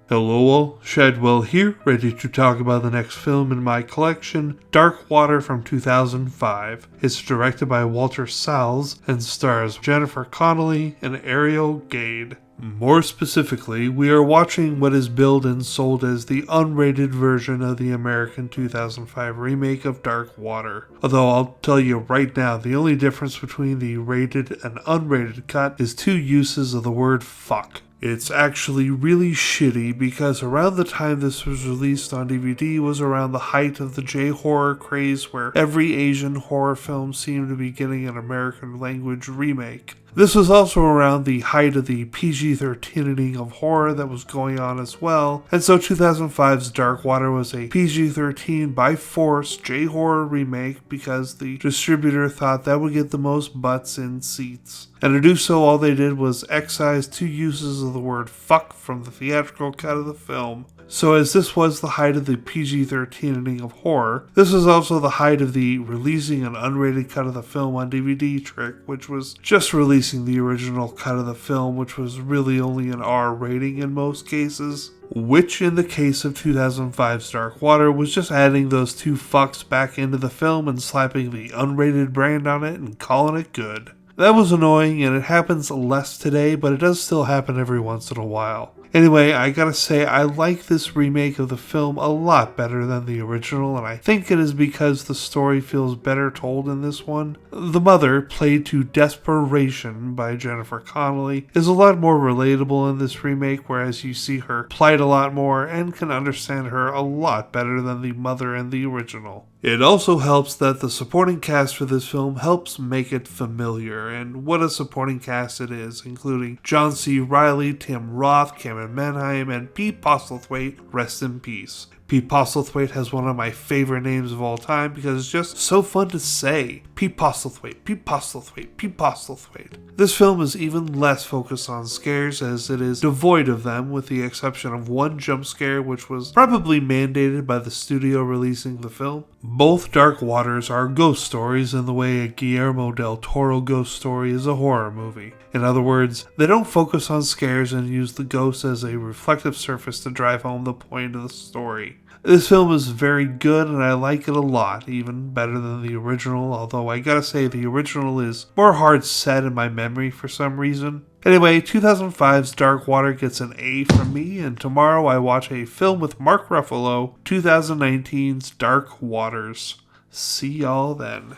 Hello all, Shadwell here, ready to talk about the next film in my collection, Dark Water from 2005. It's directed by Walter Salles and stars Jennifer Connelly and Ariel Gade. More specifically, we are watching what is billed and sold as the unrated version of the American 2005 remake of Dark Water. Although I'll tell you right now, the only difference between the rated and unrated cut is 2 uses of the word fuck. It's actually really shitty because around the time this was released on DVD was around the height of the J-horror craze where every Asian horror film seemed to be getting an American language remake. This was also around the height of the PG-13ing of horror that was going on as well, and so 2005's Dark Water was a PG-13 by force J-horror remake because the distributor thought that would get the most butts in seats. And to do so, all they did was excise 2 uses of the word fuck from the theatrical cut of the film. So as this was the height of the PG-13ing of horror, this was also the height of the releasing an unrated cut of the film on DVD trick, which was just releasing the original cut of the film, which was really only an R rating in most cases. Which in the case of 2005's Dark Water was just adding those 2 fucks back into the film and slapping the unrated brand on it and calling it good. That was annoying, and it happens less today, but it does still happen every once in a while. Anyway, I gotta say, I like this remake of the film a lot better than the original, and I think it is because the story feels better told in this one. The mother, played to desperation by Jennifer Connelly, is a lot more relatable in this remake, whereas you see her plight a lot more and can understand her a lot better than the mother in the original. It also helps that the supporting cast for this film helps make it familiar, and what a supporting cast it is, including John C. Reilly, Tim Roth, Cameron Manheim, and Pete Postlethwaite, rest in peace. Pete Postlethwaite has one of my favorite names of all time because it's just so fun to say. Pete Postlethwaite, Pete Postlethwaite, Pete Postlethwaite. This film is even less focused on scares as it is devoid of them, with the exception of one jump scare which was probably mandated by the studio releasing the film. Both Dark Waters are ghost stories in the way a Guillermo del Toro ghost story is a horror movie. In other words, they don't focus on scares and use the ghosts as a reflective surface to drive home the point of the story. This film is very good and I like it a lot, even better than the original, although I gotta say the original is more hard set in my memory for some reason. Anyway, 2005's Dark Water gets an A from me, and tomorrow I watch a film with Mark Ruffalo, 2019's Dark Waters. See y'all then.